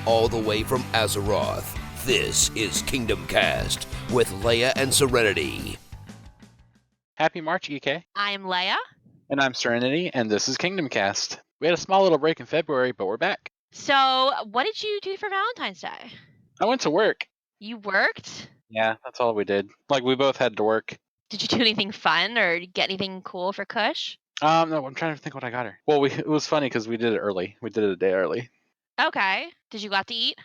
all the way from Azeroth. This is Kingdomcast with Leia and Serenity. Happy March, EK. I'm Leia. And I'm Serenity, and this is Kingdomcast. We had a small little break in February, but we're back. So, what did you do for Valentine's Day? I went to work. You worked? Yeah, that's all we did. Like, we both had to work. Did you do anything fun or get anything cool for Kush? No, I'm trying to think what I got her. Well, it was funny because we did it early. We did it a day early. Okay. Did you go out to eat?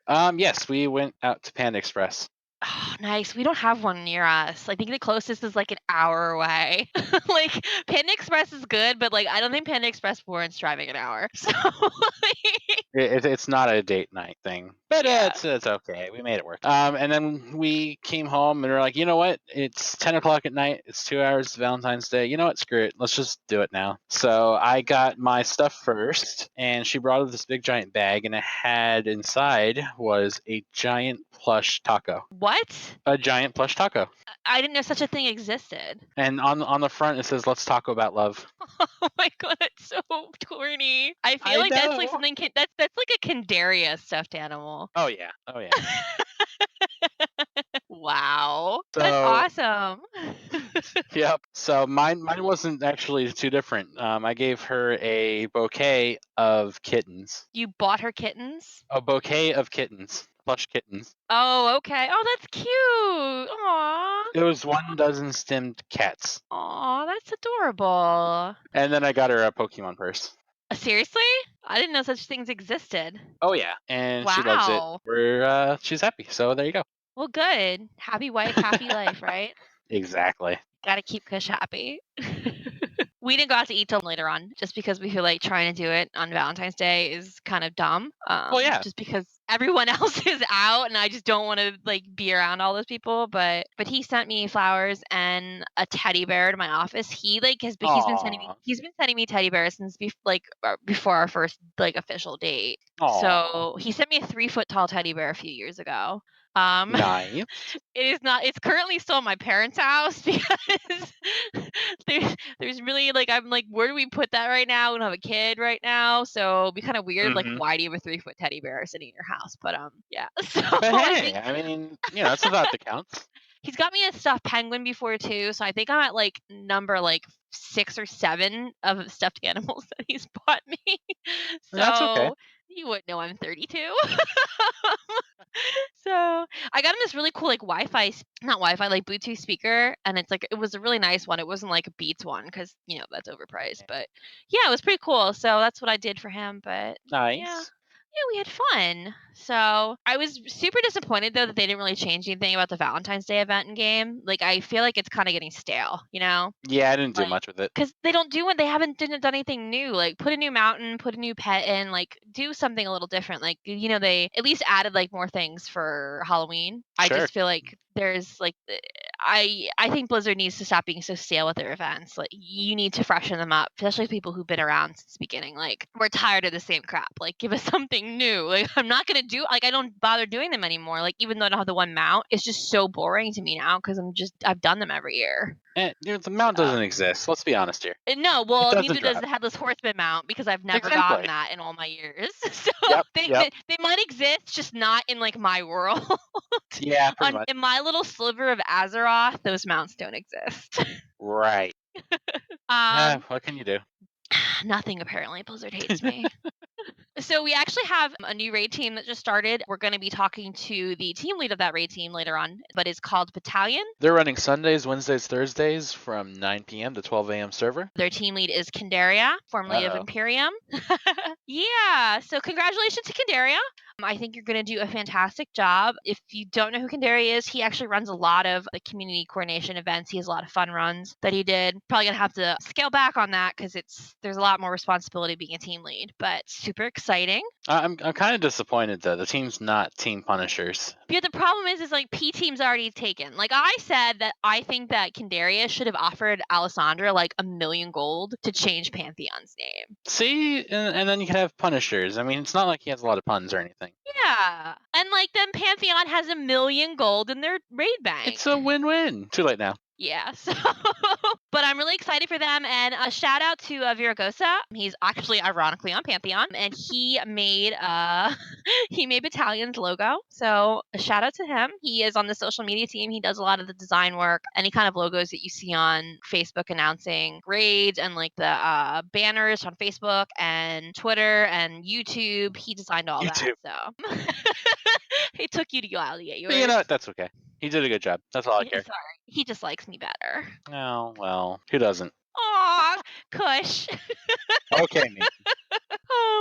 Yes, we went out to Panda Express. Oh, nice. We don't have one near us. I think the closest is like an hour away. Like, Panda Express is good, but like, I don't think Panda Express warrants driving an hour. So, It's not a date night thing, but Yeah. it's okay. We made it work. And then we came home and we're like, you know what? It's 10 o'clock at night. It's 2 hours to Valentine's Day. You know what? Screw it. Let's just do it now. So I got my stuff first, and she brought this big giant bag, and it had inside was a giant plush taco. what? A giant plush taco. I didn't know such a thing existed. And on the front it says, "Let's taco about love." Oh my god, that's so corny. I feel I like that's like know. something that's like a Candaria stuffed animal. Oh yeah. Oh yeah. Wow. That's So- awesome. Yep. So mine wasn't actually too different. I gave her a bouquet of kittens. You bought her kittens? A bouquet of kittens. Plush kittens. Oh, okay. Oh, that's cute. Aw. It was 12 stemmed cats. Aw, that's adorable. And then I got her a Pokemon purse. Seriously? I didn't know such things existed. Oh yeah. And she loves Wow. it. She's happy. So there you go. Well, good. Happy wife, happy life, right? Exactly. Gotta keep Kush happy. We didn't go out to eat till later on, just because we feel like trying to do it on Valentine's Day is kind of dumb. Well, yeah. Just because everyone else is out, and I just don't want to like be around all those people. But he sent me flowers and a teddy bear to my office. He's been sending me teddy bears since before our first like official date. Aw. So he sent me a 3-foot tall teddy bear a few years ago. Nice. It's currently still at my parents' house because there's really like, I'm like, where do we put that right now? We don't have a kid right now, so it'd be kind of weird. Like, Mhm. why do you have a 3-foot teddy bear sitting in your house? But yeah. So But I hey, think I mean, that's a thought that counts. he's got me a stuffed penguin before too, so I think I'm at like number like 6 or 7 of stuffed animals that he's bought me. So That's okay. you wouldn't know I'm 32. So I got him this really cool like not Wi-Fi, like Bluetooth speaker, and it was a really nice one. It wasn't like a Beats one because that's overpriced, but yeah, it was pretty cool. So that's what I did for him. But Nice. yeah, we had fun. So I was super disappointed though that they didn't really change anything about the Valentine's Day event in game. Like I feel like it's kind of getting stale, Yeah, I didn't do Like- much with it. because they didn't done anything new. Like put a new mountain, put a new pet in, like do something a little different. Like they at least added like more things for Halloween. I Sure. just feel like there's like I think Blizzard needs to stop being so stale with their events. Like you need to freshen them up, especially people who've been around since the beginning. Like we're tired of the same crap. Like give us something new. Like I'm not gonna do I don't bother doing them anymore. Like even though I don't have the one mount, it's just so boring to me now because I've done them every year. The mount doesn't exist. Let's be honest here. No, well, doesn't neither does drop. the headless horseman mount because I've never Exactly. gotten that in all my years. So Yep, they, yep. they might exist, just not in like my world. Yeah, pretty much. In my little sliver of Azeroth, those mounts don't exist. Right. What can you do? Nothing apparently. Blizzard hates me. So we actually have a new raid team that just started. We're going to be talking to the team lead of that raid team later on, but it's called Battalion. They're running Sundays, Wednesdays, Thursdays from 9 p.m. to 12 a.m. server. Their team lead is Candaria, formerly of Uh-oh. Imperium. Yeah, so congratulations to Candaria. I think you're going to do a fantastic job. If you don't know who Candaria is, he actually runs a lot of the community coordination events. He has a lot of fun runs that he did. Probably going to have to scale back on that because there's a lot more responsibility being a team lead, but super exciting. I'm kind of disappointed though. The team's not Team Punishers. But the problem is like P team's already taken. Like I said that I think that Candaria should have offered Alessandra like 1 million gold to change Pantheon's name. See, and then you could have Punishers. I mean, it's not like he has a lot of puns or anything. Yeah. And like then Pantheon has 1 million gold in their raid bank. It's a win-win. Too late now. Yeah, so but I'm really excited for them, and a shout out to Viragosa. He's actually ironically on Pantheon, and he made he made Battalion's logo. So a shout out to him. He is on the social media team. He does a lot of the design work, any kind of logos that you see on Facebook announcing grades and like the banners on Facebook and Twitter and YouTube. He designed all YouTube. that. So he took you to get yours. But you know what? That's okay. He did a good job. That's all I care. Sorry, he just likes me better. Oh, well, who doesn't? Aw, Kush. Okay, me.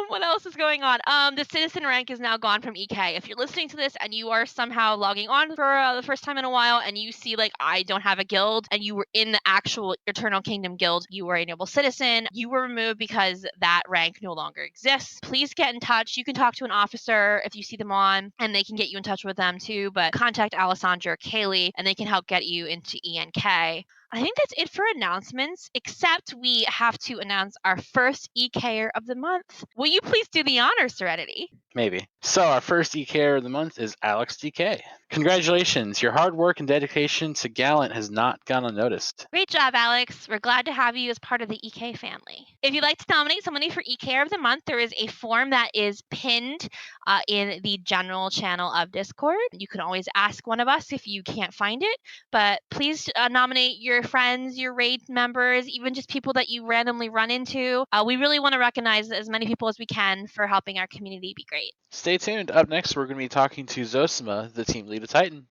What else is going on? The citizen rank is now gone from EK. If you're listening to this and you are somehow logging on for the first time in a while and you see like I don't have a guild and you were in the actual Eternal Kingdom guild, you were an enable citizen, you were removed because that rank no longer exists. Please get in touch. You can talk to an officer if you see them on and they can get you in touch with them too, but contact Alessandra or Kaylee and they can help get you into ENK. I think that's it for announcements, except we have to announce our first EKer of the month. Will you please do the honors, Serenity? Maybe. So our first EKer of the month is Alex DK. Congratulations. Your hard work and dedication to Gallant has not gone unnoticed. Great job, Alex. We're glad to have you as part of the EK family. If you'd like to nominate somebody for EKer of the month, there is a form that is pinned in the general channel of Discord. You can always ask one of us if you can't find it, but please nominate your friends, your raid members, even just people that you randomly run into. We really want to recognize as many people as we can for helping our community be great. Stay tuned. Up next, we're going to be talking to Zosima, the team lead of Titan.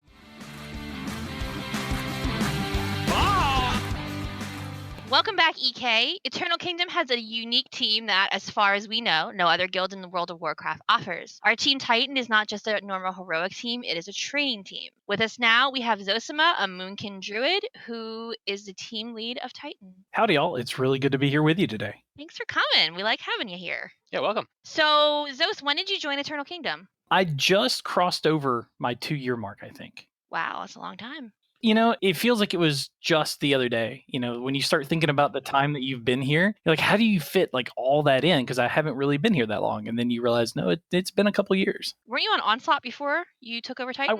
Welcome back, EK. Eternal Kingdom has a unique team that, as far as we know, no other guild in the World of Warcraft offers. Our team Titan is not just a normal heroic team, it is a training team. With us now, we have Zosima, a Moonkin Druid, who is the team lead of Titan. Howdy, all. It's really good to be here with you today. Thanks for coming. We like having you here. Yeah, welcome. So, Zos, when did you join Eternal Kingdom? I just crossed over my 2-year mark, I think. Wow, that's a long time. You know, it feels like it was just the other day. You know, when you start thinking about the time that you've been here, you're like, how do you fit like all that in? Because I haven't really been here that long. And then you realize, no, it's been a couple years. Weren't you on Onslaught before you took over Titan?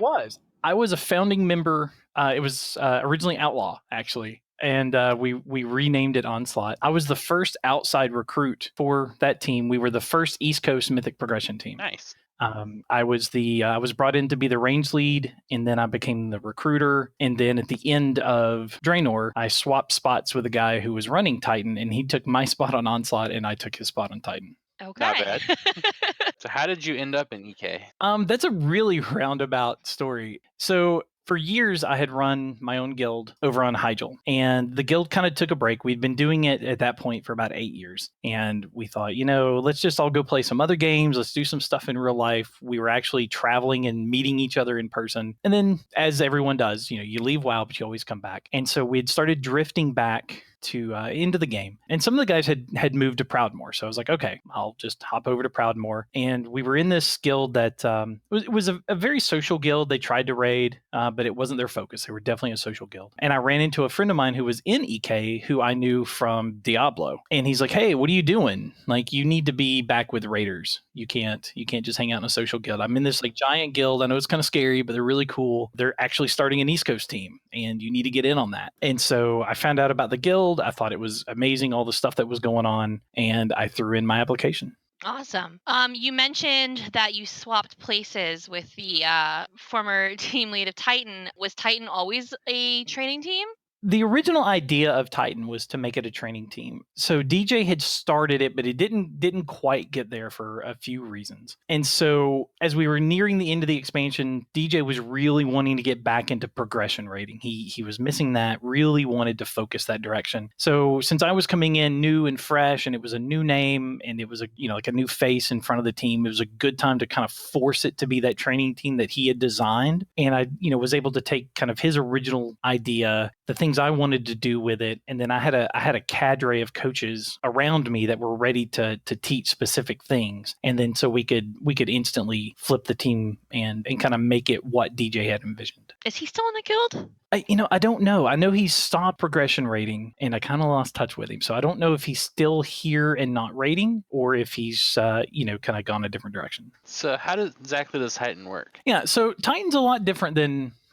I was a founding member. It was originally Outlaw, actually. And we renamed it Onslaught. I was the first outside recruit for that team. We were the first East Coast Mythic progression team. Nice. I was brought in to be the range lead, and then I became the recruiter. And then at the end of Draenor, I swapped spots with a guy who was running Titan, and he took my spot on Onslaught, and I took his spot on Titan. Okay. Not bad. So how did you end up in EK? That's a really roundabout story. So for years, I had run my own guild over on Hyjal, and the guild kind of took a break. We'd been doing it at that point for about 8 years, and we thought, you know, let's just all go play some other games. Let's do some stuff in real life. We were actually traveling and meeting each other in person. And then, as everyone does, you know, you leave WoW, but you always come back. And so we'd started drifting back to into the game, and some of the guys had moved to Proudmoore, so I was like, okay, I'll just hop over to Proudmoore. And we were in this guild that was a very social guild. They tried to raid, but it wasn't their focus. They were definitely a social guild. And I ran into a friend of mine who was in EK, who I knew from Diablo, and he's like, hey, what are you doing? Like, you need to be back with raiders. You can't just hang out in a social guild. I'm in this like giant guild. I know it's kind of scary, but they're really cool. They're actually starting an East Coast team, and you need to get in on that. And so I found out about the guild. I thought it was amazing, all the stuff that was going on, and I threw in my application. Awesome. You mentioned that you swapped places with the former team lead of Titan. Was Titan always a training team? The original idea of Titan was to make it a training team. So DJ had started it, but it didn't quite get there for a few reasons. And so as we were nearing the end of the expansion, DJ was really wanting to get back into progression rating. He was missing that, really wanted to focus that direction. So since I was coming in new and fresh, and it was a new name, and it was a new face in front of the team, it was a good time to kind of force it to be that training team that he had designed. And I was able to take kind of his original idea, the things I wanted to do with it, and then I had a cadre of coaches around me that were ready to teach specific things, and then so we could instantly flip the team and kind of make it what DJ had envisioned. Is he still in the guild? I don't know. I know he stopped progression rating, and I kind of lost touch with him, so I don't know if he's still here and not rating, or if he's kind of gone a different direction. So how exactly does Titan work? Yeah, so Titan's a lot different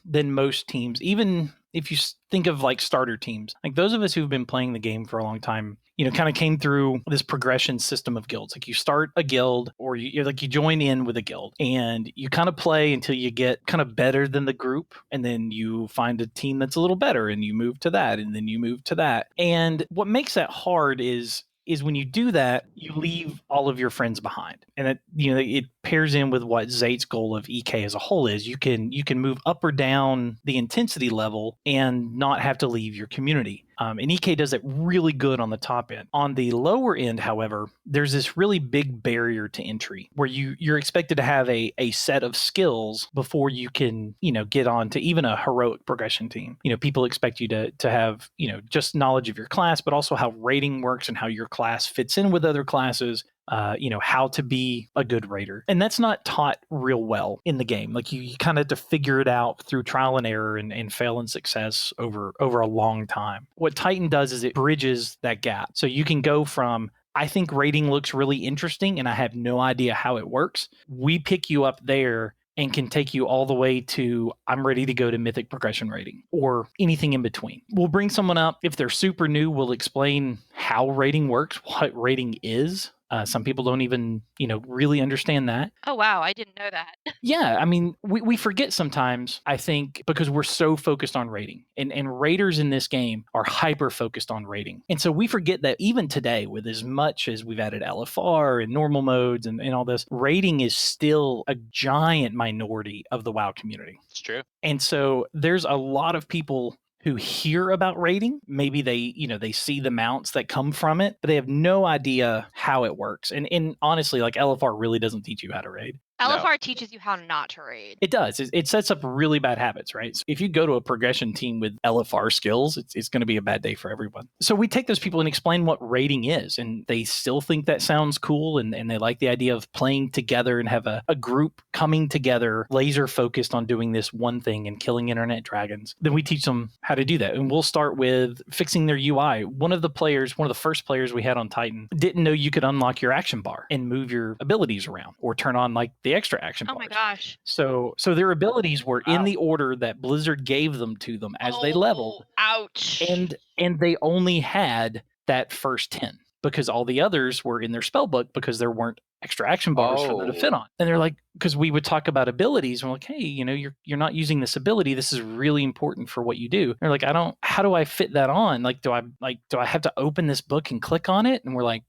than most teams. Even if you think of like starter teams, like those of us who've been playing the game for a long time, kind of came through this progression system of guilds. Like you start a guild, or you join in with a guild, and you kind of play until you get kind of better than the group, and then you find a team that's a little better, and you move to that, and then you move to that. And what makes that hard is when you do that, you leave all of your friends behind. And it pairs in with what Zate's goal of EK as a whole is. You can move up or down the intensity level and not have to leave your community. And EK does it really good on the top end. On the lower end, however, there's this really big barrier to entry where you're expected to have a set of skills before you can, get on to even a heroic progression team. People expect you to have, just knowledge of your class, but also how raiding works and how your class fits in with other classes. How to be a good raider. And that's not taught real well in the game. Like you kind of have to figure it out through trial and error and fail and success over a long time. What Titan does is it bridges that gap. So you can go from, I think raiding looks really interesting and I have no idea how it works. We pick you up there and can take you all the way to, I'm ready to go to Mythic progression rating or anything in between. We'll bring someone up. If they're super new, we'll explain how rating works, what rating is. Some people don't even, really understand that. Oh, wow. I didn't know that. Yeah. I mean, we forget sometimes, I think, because we're so focused on rating. And raiders in this game are hyper focused on rating. And so we forget that even today, with as much as we've added LFR and normal modes and all this, rating is still a giant minority of the WoW community. It's true. And so there's a lot of people who hear about raiding. Maybe they see the mounts that come from it, but they have no idea how it works. And honestly, like LFR really doesn't teach you how to raid. LFR teaches you how not to raid. It does. It sets up really bad habits, right? So if you go to a progression team with LFR skills, it's going to be a bad day for everyone. So we take those people and explain what raiding is, and they still think that sounds cool, and they like the idea of playing together and have a group coming together, laser focused on doing this one thing and killing internet dragons. Then we teach them how to do that. And we'll start with fixing their UI. One of the first players we had on Titan didn't know you could unlock your action bar and move your abilities around or turn on like the extra action bars. Oh my gosh. So their abilities were in the order that Blizzard gave them to them as they leveled. Ouch. And they only had that first 10 because all the others were in their spell book because there weren't extra action bars for them to fit on. And they're like, because we would talk about abilities and we're like, hey, you're not using this ability. This is really important for what you do. And they're like, how do I fit that on? Do I have to open this book and click on it? And we're like,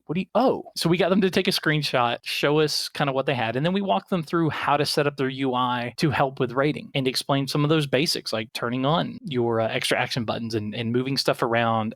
so we got them to take a screenshot, show us kind of what they had. And then we walked them through how to set up their UI to help with rating and explain some of those basics, like turning on your extra action buttons and moving stuff around.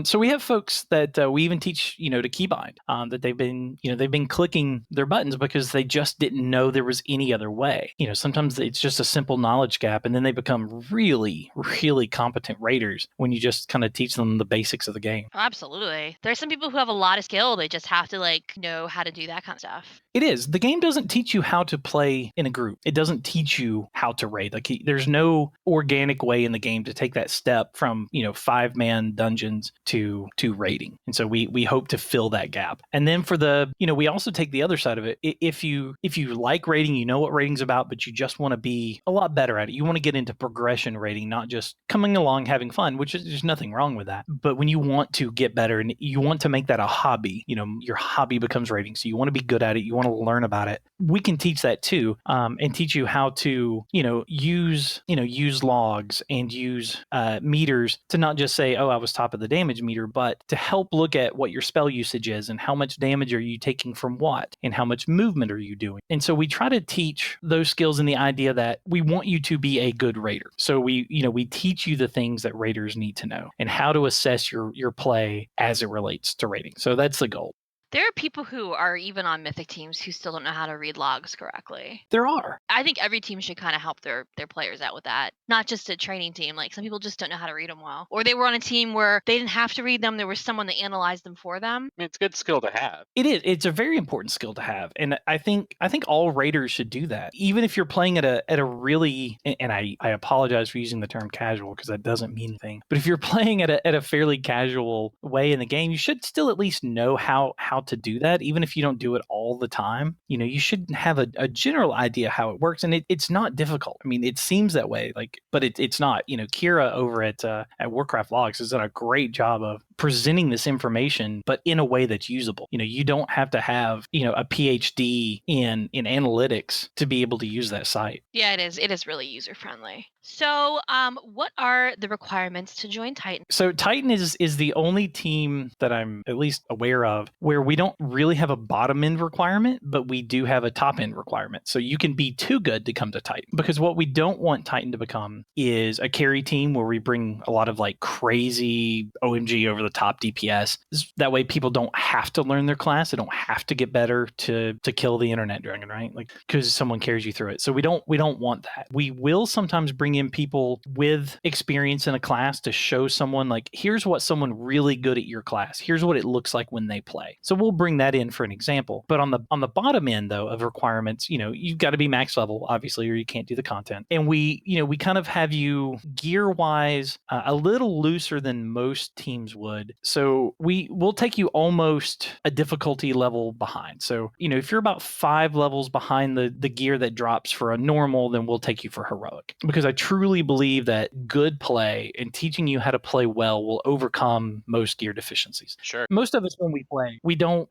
So we have folks that we even teach, to keybind, that they've been clicking their buttons because they just didn't know there was any other way. Sometimes it's just a simple knowledge gap, and then they become really, really competent raiders when you just kind of teach them the basics of the game. Oh, absolutely. There's some people who have a lot of skill. They just have to know how to do that kind of stuff. It is. The game doesn't teach you how to play in a group. It doesn't teach you how to raid. There's no organic way in the game to take that step from, 5-man dungeons to raiding. And so we hope to fill that gap. And then for we also take the other side of it. If you like raiding, you know what raiding's about, but you just want to be a lot better at it. You want to get into progression raiding, not just coming along having fun, which is there's nothing wrong with that. But when you want to get better and you want to make that a hobby, your hobby becomes raiding. So you want to be good at it. You want to learn about it. We can teach that too, and teach you how to, use logs and use meters to not just say, oh, I was top of the damage meter, but to help look at what your spell usage is and how much damage are you taking from what and how much movement are you doing. And so we try to teach those skills in the idea that we want you to be a good raider. So we teach you the things that raiders need to know and how to assess your play as it relates to raiding. So that's the goal. There are people who are even on Mythic teams who still don't know how to read logs correctly. There are. I think every team should kind of help their players out with that. Not just a training team. Some people just don't know how to read them well. Or they were on a team where they didn't have to read them. There was someone that analyzed them for them. I mean, it's a good skill to have. It is. It's a very important skill to have. And I think all raiders should do that. Even if you're playing at a really, and I apologize for using the term casual because that doesn't mean anything. But if you're playing at a fairly casual way in the game, you should still at least know how how to do that, even if you don't do it all the time, you should have a general idea how it works. And it's not difficult. I mean, it seems that way, but it's not. Kira over at Warcraft Logs has done a great job of presenting this information, but in a way that's usable. You don't have to have, a PhD in analytics to be able to use that site. Yeah, it is. It is really user friendly. So, what are the requirements to join Titan? So Titan is the only team that I'm at least aware of where we don't really have a bottom end requirement, but we do have a top end requirement. So you can be too good to come to Titan, because what we don't want Titan to become is a carry team where we bring a lot of like crazy OMG over the top DPS. That way people don't have to learn their class. They don't have to get better to kill the internet dragon, right? Like, because someone carries you through it. So we don't want that. We will sometimes bring in people with experience in a class to show someone like, here's what someone really good at your class. Here's what it looks like when they play. So we'll bring that in for an example. But on the bottom end though of requirements, you've got to be max level, obviously, or you can't do the content. And we kind of have you gear wise a little looser than most teams would. So we'll take you almost a difficulty level behind. So, if you're about 5 levels behind the gear that drops for a normal, then we'll take you for heroic. Because I truly believe that good play and teaching you how to play well will overcome most gear deficiencies. Sure. Most of us, when we play, we don't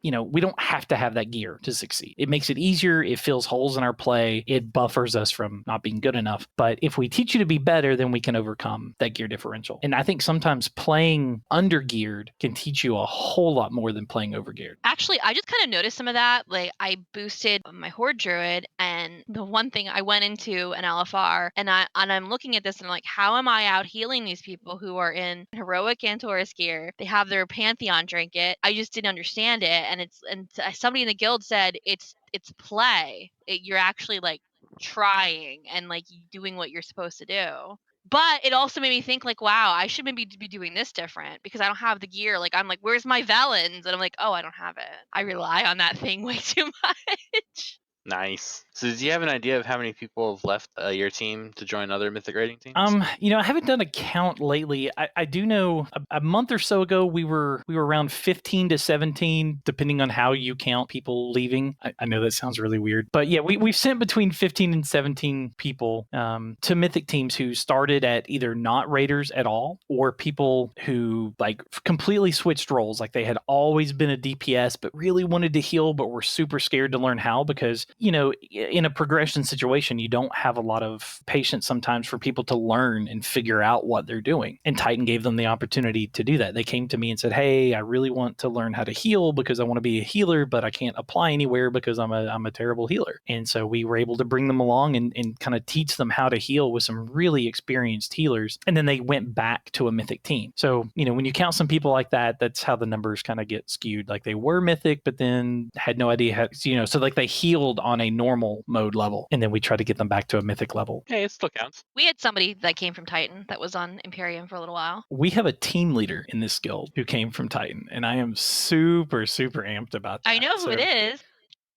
have to have that gear to succeed. It makes it easier. It fills holes in our play. It buffers us from not being good enough. But if we teach you to be better, then we can overcome that gear differential. And I think sometimes playing under geared can teach you a whole lot more than playing over geared. Actually, I just kind of noticed some of that. Like, I boosted my Horde Druid, and the one thing I went into an LFR, and I'm looking at this and I'm like, how am I out healing these people who are in heroic and Taurus gear? They have their Pantheon trinket. I just didn't understand it, and somebody in the guild said it's play. You're actually like trying and like doing what you're supposed to do. But it also made me think like, wow, I should maybe be doing this different because I don't have the gear. Like, I'm like, where's my Valens? And I'm like, oh, I don't have it. I rely on that thing way too much. Nice. So do you have an idea of how many people have left your team to join other mythic rating teams? I haven't done a count lately. I do know a month or so ago we were around 15 to 17, depending on how you count people leaving. I know that sounds really weird, but yeah, we've sent between 15 and 17 people to mythic teams who started at either not raiders at all, or people who like completely switched roles. Like they had always been a DPS, but really wanted to heal, but were super scared to learn how because in a progression situation, you don't have a lot of patience sometimes for people to learn and figure out what they're doing. And Titan gave them the opportunity to do that. They came to me and said, hey, I really want to learn how to heal because I want to be a healer, but I can't apply anywhere because I'm a terrible healer. And so we were able to bring them along and kind of teach them how to heal with some really experienced healers. And then they went back to a mythic team. So, when you count some people like that, that's how the numbers kind of get skewed. Like they were mythic, but then had no idea how, so like they healed on a normal mode level, and then we try to get them back to a mythic level. Hey, it still counts. We had somebody that came from Titan that was on Imperium for a little while. We have a team leader in this guild who came from Titan, and I am super, super amped about that. I know who it is.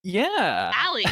Yeah. Allie.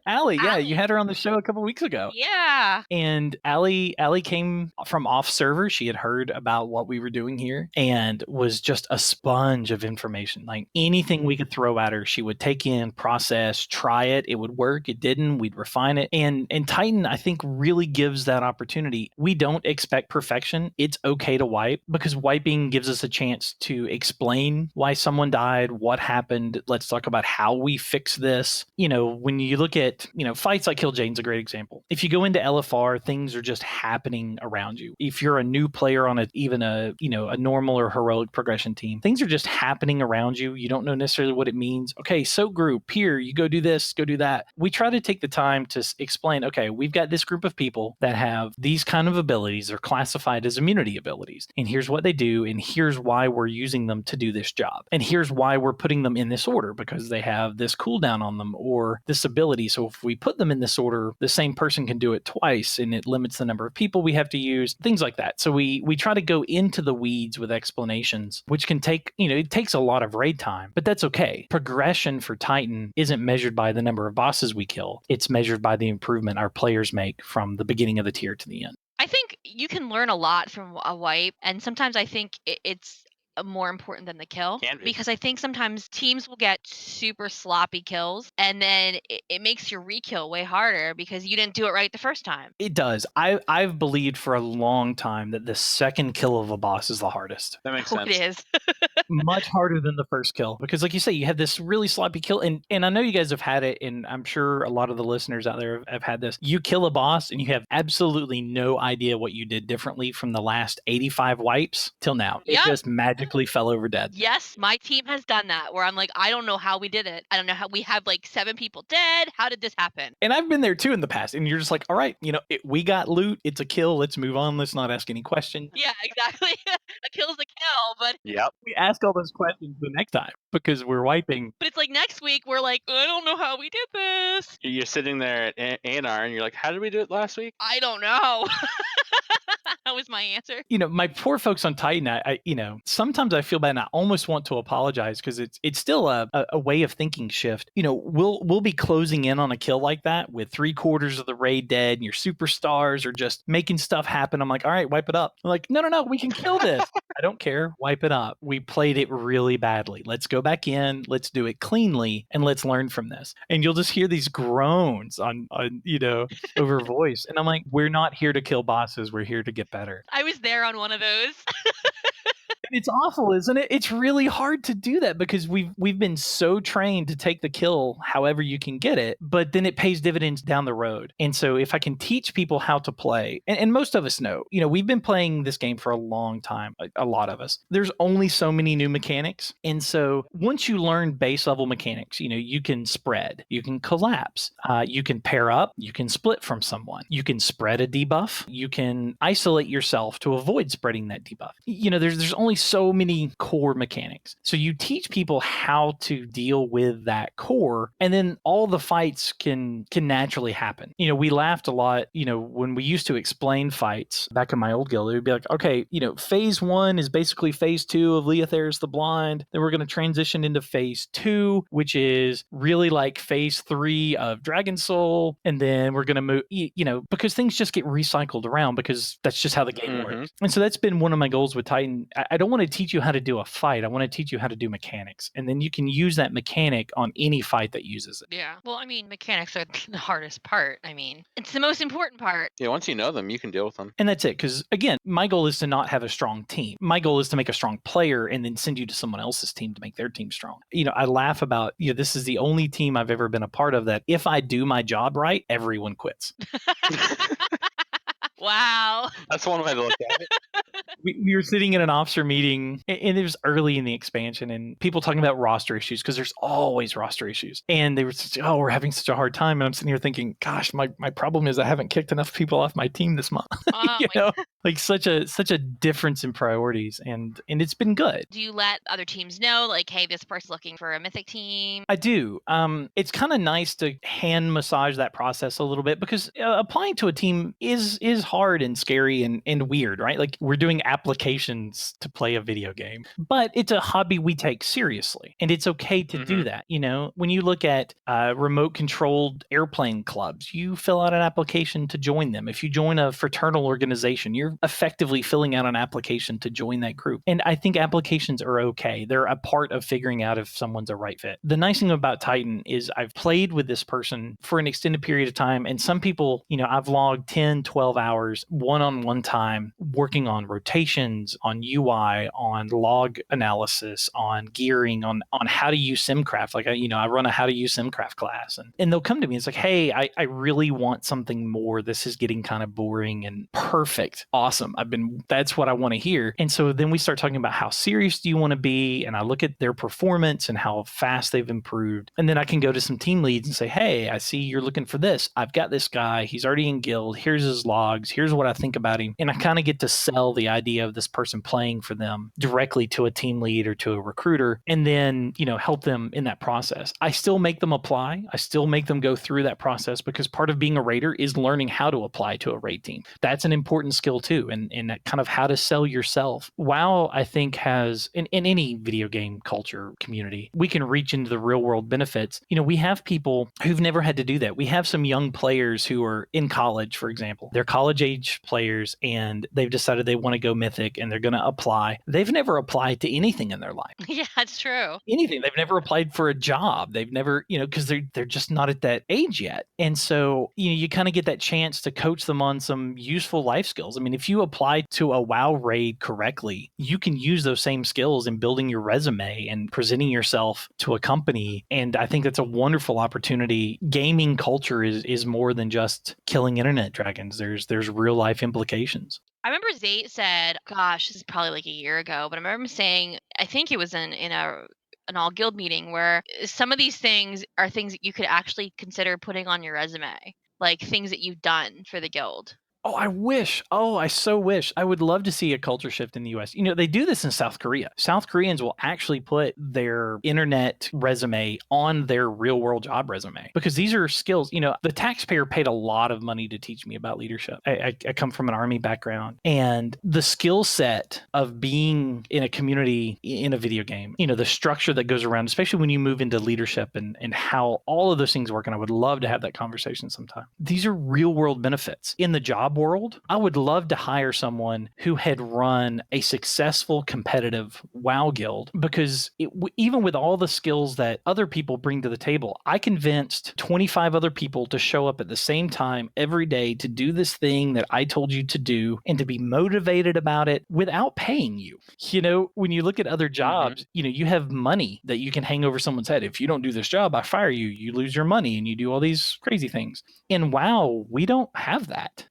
Allie, yeah, you had her on the show a couple weeks ago. Yeah. And Allie came from off server. She had heard about what we were doing here and was just a sponge of information. Like anything we could throw at her, she would take in, process, try it. It would work. It didn't. We'd refine it. And Titan, I think, really gives that opportunity. We don't expect perfection. It's okay to wipe because wiping gives us a chance to explain why someone died, what happened. Let's talk about how we fix this. When you look at, fights like Kill Jane's a great example. If you go into LFR, things are just happening around you. If you're a new player on a normal or heroic progression team, things are just happening around you. You don't know necessarily what it means. Okay, so group here, you go do this, go do that. We try to take the time to explain, okay, we've got this group of people that have these kind of abilities. They're classified as immunity abilities. And here's what they do. And here's why we're using them to do this job. And here's why we're putting them in this order because they have this cooldown on them or this ability. So if we put them in this order, the same person can do it twice and it limits the number of people we have to use, things like that. So we try to go into the weeds with explanations, which can take, it takes a lot of raid time, but that's okay. Progression for Titan isn't measured by the number of bosses we kill. It's measured by the improvement our players make from the beginning of the tier to the end. I think you can learn a lot from a wipe, and sometimes I think it's more important than the kill. Can be. Because I think sometimes teams will get super sloppy kills, and then it makes your re-kill way harder because you didn't do it right the first time. It does. I've believed for a long time that the second kill of a boss is the hardest. That makes Oh, sense. it is. Much harder than the first kill, because like you say, you have this really sloppy kill, and I know you guys have had it, and I'm sure a lot of the listeners out there have had this. You kill a boss and you have absolutely no idea what you did differently from the last 85 wipes till now. Yep. It just magically fell over dead. Yes, my team has done that where I'm like, I don't know how we did it. I don't know how we have like 7 people dead. How did this happen? And I've been there too in the past, and you're just like, all right, we got loot, it's a kill, let's move on, let's not ask any questions. Yeah, exactly. A kill's a kill, but Yep. We ask all those questions the next time because we're wiping. it's like next week we're like, I don't know how we did this. You're sitting there at ANR and you're like, how did we do it last week? I don't know. That was my answer. My poor folks on Titan, I sometimes I feel bad and I almost want to apologize because it's still a way of thinking shift. We'll be closing in on a kill like that with 3/4 of the raid dead and your superstars are just making stuff happen. I'm like, all right, wipe it up. I'm like, no, we can kill this. I don't care. Wipe it up. We played it really badly. Let's go back in. Let's do it cleanly and let's learn from this. And you'll just hear these groans on over voice. And I'm like, we're not here to kill bosses. We're here to get better. I was there on one of those. It's awful, isn't it? It's really hard to do that because we've been so trained to take the kill however you can get it, but then it pays dividends down the road. And so if I can teach people how to play, and most of us know, we've been playing this game for a long time, a lot of us. There's only so many new mechanics. And so once you learn base level mechanics, you can spread, you can collapse, you can pair up, you can split from someone, you can spread a debuff, you can isolate yourself to avoid spreading that debuff. There's only so many core mechanics. So you teach people how to deal with that core, and then all the fights can naturally happen. We laughed a lot, when we used to explain fights back in my old guild. It would be like, okay, phase 1 is basically phase 2 of Leotheres the Blind. Then we're going to transition into phase 2, which is really like phase 3 of Dragon Soul. And then we're going to move, because things just get recycled around because that's just how the game works. And so that's been one of my goals with Titan. I don't want to teach you how to do a fight. I want to teach you how to do mechanics. And then you can use that mechanic on any fight that uses it. Yeah. Well, mechanics are the hardest part. It's the most important part. Yeah, once you know them, you can deal with them. And that's it. Because again, my goal is to not have a strong team. My goal is to make a strong player and then send you to someone else's team to make their team strong. I laugh about, this is the only team I've ever been a part of that if I do my job right, everyone quits. Wow. That's one way to look at it. We were sitting in an officer meeting, and it was early in the expansion, and people talking about roster issues because there's always roster issues. And they were saying, we're having such a hard time. And I'm sitting here thinking, gosh, my problem is I haven't kicked enough people off my team this month. Like such a difference in priorities, and it's been good. Do you let other teams know, like, hey, this person's looking for a mythic team? I do. It's kind of nice to hand massage that process a little bit because applying to a team is hard and scary and weird, right? Like we're doing applications to play a video game, but it's a hobby we take seriously, and it's okay to do that. When you look at remote controlled airplane clubs, you fill out an application to join them. If you join a fraternal organization, you're effectively filling out an application to join that group. And I think applications are okay. They're a part of figuring out if someone's a right fit. The nice thing about Titan is I've played with this person for an extended period of time, and some people, I've logged 10, 12 hours one-on-one time working on rotations, on UI, on log analysis, on gearing, on how to use SimCraft. Like, I run a how to use SimCraft class, and they'll come to me. It's like, hey, I really want something more. This is getting kind of boring. And perfect. Awesome. That's what I want to hear. And so then we start talking about how serious do you want to be? And I look at their performance and how fast they've improved. And then I can go to some team leads and say, hey, I see you're looking for this. I've got this guy. He's already in guild. Here's his logs. Here's what I think about him. And I kind of get to sell the idea of this person playing for them directly to a team lead or to a recruiter, and then, help them in that process. I still make them apply. I still make them go through that process because part of being a raider is learning how to apply to a raid team. That's an important skill too. too, and that kind of how to sell yourself. WoW, I think, has in any video game culture community, we can reach into the real world benefits. We have people who've never had to do that. We have some young players who are in college, for example. They're college age players and they've decided they want to go mythic and they're going to apply. They've never applied to anything in their life. Yeah, it's true. Anything. They've never applied for a job. They've never, because they're just not at that age yet. And so, you kind of get that chance to coach them on some useful life skills. I mean, if you apply to a WoW raid correctly, you can use those same skills in building your resume and presenting yourself to a company. And I think that's a wonderful opportunity. Gaming culture is more than just killing internet dragons. There's real life implications. I remember Zate said, gosh, this is probably like a year ago, but I remember him saying, I think it was in an all guild meeting, where some of these things are things that you could actually consider putting on your resume, like things that you've done for the guild. Oh, I wish. Oh, I so wish. I would love to see a culture shift in the US. They do this in South Korea. South Koreans will actually put their internet resume on their real world job resume because these are skills. The taxpayer paid a lot of money to teach me about leadership. I come from an army background, and the skill set of being in a community in a video game, the structure that goes around, especially when you move into leadership and how all of those things work. And I would love to have that conversation sometime. These are real world benefits in the job world. I would love to hire someone who had run a successful competitive WoW guild, because even with all the skills that other people bring to the table, I convinced 25 other people to show up at the same time every day to do this thing that I told you to do and to be motivated about it without paying you. When you look at other jobs, you have money that you can hang over someone's head. If you don't do this job, I fire you. You lose your money and you do all these crazy things. In WoW, we don't have that.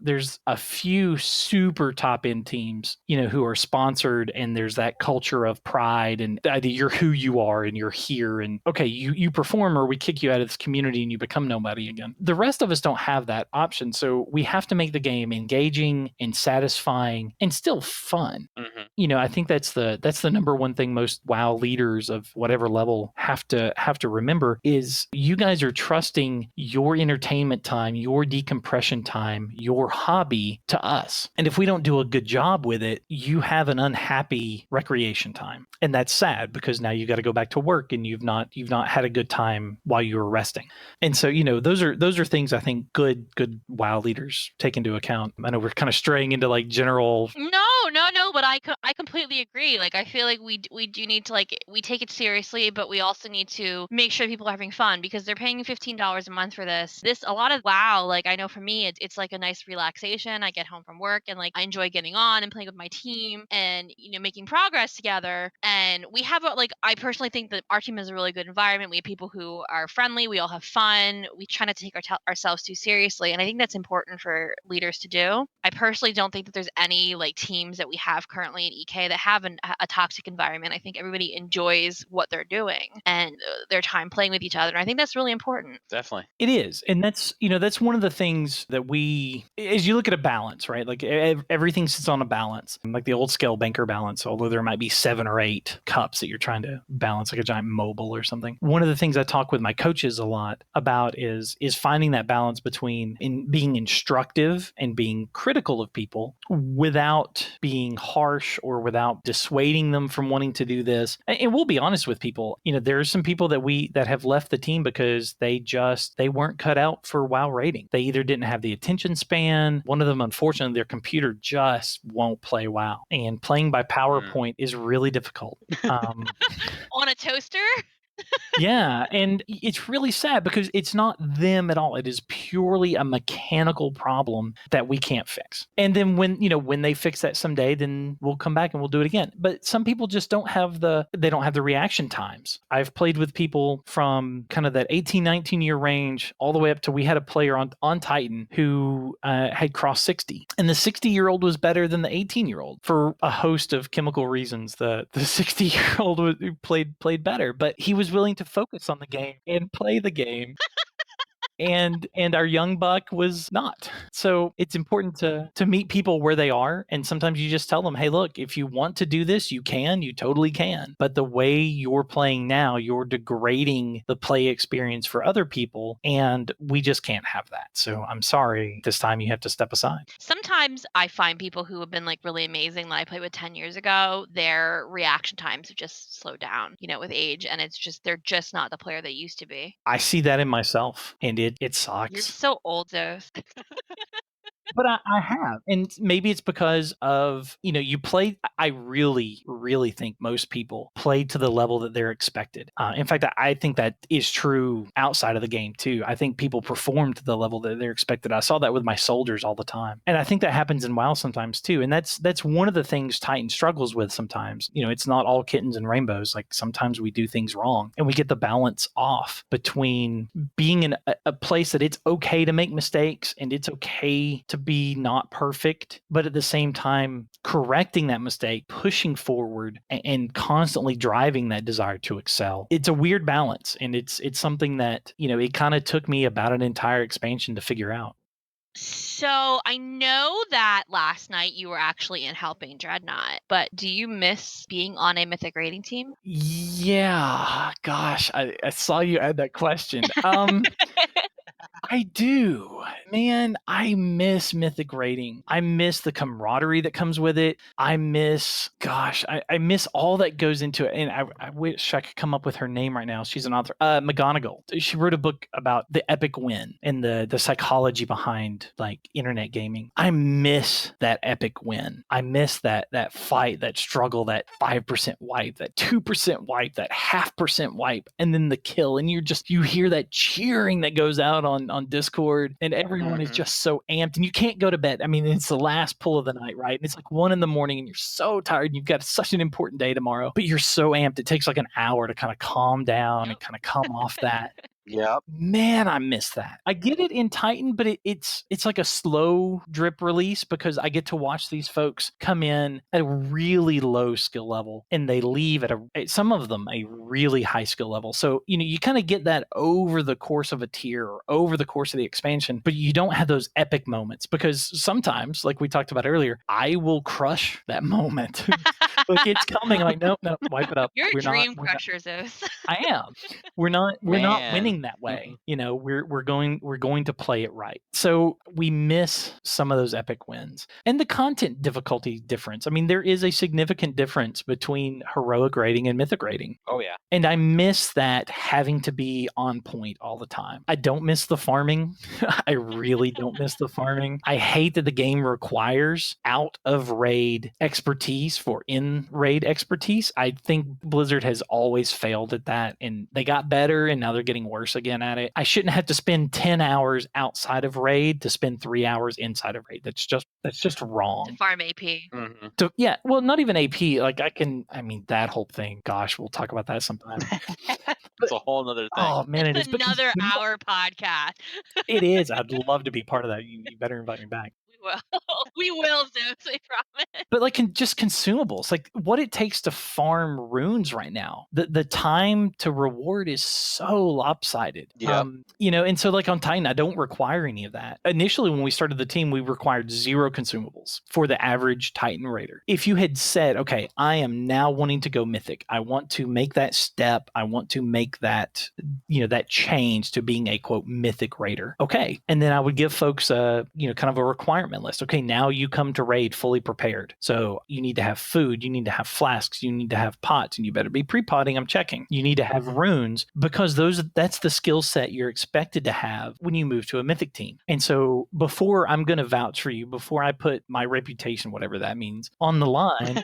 There's a few super top end teams, who are sponsored, and there's that culture of pride and the idea you're who you are and you're here, and okay, you perform or we kick you out of this community and you become nobody again. The rest of us don't have that option. So we have to make the game engaging and satisfying and still fun. I think that's the number one thing most WoW leaders of whatever level have to remember is you guys are trusting your entertainment time, your decompression time, your hobby to us. And if we don't do a good job with it, you have an unhappy recreation time. And that's sad because now you got to go back to work and you've not had a good time while you were resting. And so, those are things I think good WoW leaders take into account. I know we're kind of straying into like general. No, but I completely agree. Like, I feel like we do need to, like, we take it seriously, but we also need to make sure people are having fun because they're paying $15 a month for this. A lot of WoW, like, I know for me, it's like a nice relaxation. I get home from work and like I enjoy getting on and playing with my team and making progress together. And we have I personally think that our team is a really good environment. We have people who are friendly. We all have fun. We try not to take ourselves too seriously, and I think that's important for leaders to do. I personally don't think that there's any like teams that we have currently in EK that have a toxic environment. I think everybody enjoys what they're doing and their time playing with each other. And I think that's really important. Definitely. It is. And that's one of the things that as you look at a balance, right? Like everything sits on a balance, like the old scale banker balance, although there might be 7 or 8 cups that you're trying to balance, like a giant mobile or something. One of the things I talk with my coaches a lot about is finding that balance between being instructive and being critical of people without being harsh or without dissuading them from wanting to do this. And we'll be honest with people. There are some people that have left the team because they weren't cut out for WoW raiding. They either didn't have the attention span. One of them, unfortunately, their computer just won't play WoW. And playing by PowerPoint is really difficult. On a toaster? Yeah, and it's really sad because it's not them at all. It is purely a mechanical problem that we can't fix. And then when they fix that someday, then we'll come back and we'll do it again. But some people just don't have the reaction times. I've played with people from kind of that 18, 19 year range all the way up to, we had a player on Titan who had crossed 60. And the 60-year-old was better than the 18-year-old for a host of chemical reasons. The 60-year-old played better, but he was willing to focus on the game and play the game. and our young buck was not. So it's important to meet people where they are, and sometimes you just tell them, hey, look, if you want to do this, you totally can. But the way you're playing now, you're degrading the play experience for other people, and we just can't have that. So I'm sorry, this time you have to step aside. Sometimes I find people who have been like really amazing that I played with 10 years ago, their reaction times have just slowed down, with age, and it's just they're just not the player they used to be. I see that in myself, and it You're sucks. so old, Zos. But I have. And maybe it's because of, you play. I really, really think most people play to the level that they're expected. In fact, I think that is true outside of the game, too. I think people perform to the level that they're expected. I saw that with my soldiers all the time. And I think that happens in WoW sometimes, too. And that's one of the things Titan struggles with sometimes. It's not all kittens and rainbows. Like sometimes we do things wrong and we get the balance off between being in a place that it's okay to make mistakes and it's okay to be not perfect, but at the same time correcting that mistake, pushing forward, and constantly driving that desire to excel. It's a weird balance, and it's something that it kind of took me about an entire expansion to figure out. So I know that last night you were actually in helping Dreadnought, but do you miss being on a mythic rating team? Yeah, gosh, I saw you add that question. I do. Man, I miss mythic rating. I miss the camaraderie that comes with it. I miss all that goes into it. And I wish I could come up with her name right now. She's an author. McGonagall. She wrote a book about the epic win and the psychology behind like internet gaming. I miss that epic win. I miss that fight, that struggle, that 5% wipe, that 2% wipe, that 0.5% wipe, and then the kill. And you hear that cheering that goes out on Discord, and everyone is just so amped, and you can't go to bed. I mean, it's the last pull of the night, right? And it's like 1 a.m, and you're so tired, and you've got such an important day tomorrow, but you're so amped. It takes like an hour to kind of calm down and kind of come off that. Yep. Man, I miss that. I get it in Titan, but it's like a slow drip release because I get to watch these folks come in at a really low skill level and they leave at some of them a really high skill level. So, you kind of get that over the course of a tier or over the course of the expansion, but you don't have those epic moments because sometimes, like we talked about earlier, I will crush that moment. Like it's coming. I'm like, nope, wipe it up. You're a dream crusher, Zos. I am. We're not winning that way. Mm-hmm. We're going to play it right. So we miss some of those epic wins. And the content difficulty difference. I mean, there is a significant difference between heroic rating and mythic rating. Oh yeah. And I miss that having to be on point all the time. I don't miss the farming. I really don't miss the farming. I hate that the game requires out of raid expertise for in raid expertise. I think Blizzard has always failed at that, and they got better and now they're getting worse again at it. I shouldn't have to spend 10 hours outside of raid to spend 3 hours inside of raid. That's just wrong. To farm AP. Mm-hmm. Well, not even AP. Like that whole thing. Gosh, we'll talk about that sometime. It's a whole other thing. Oh man, it is. It's another hour podcast. It is. I'd love to be part of that. You better invite me back. We will, Zeus, we promise. But like just consumables, like what it takes to farm runes right now, the time to reward is so lopsided. Yeah. And so like on Titan, I don't require any of that. Initially, when we started the team, we required 0 consumables for the average Titan raider. If you had said, okay, I am now wanting to go mythic, I want to make that step, I want to make that, that change to being a quote mythic raider. Okay. And then I would give folks kind of a requirement list. Okay, now you come to raid fully prepared. So you need to have food, you need to have flasks, you need to have pots, and you better be pre-potting. I'm checking. You need to have runes because that's the skill set you're expected to have when you move to a mythic team. And so before I'm going to vouch for you, before I put my reputation, whatever that means, on the line,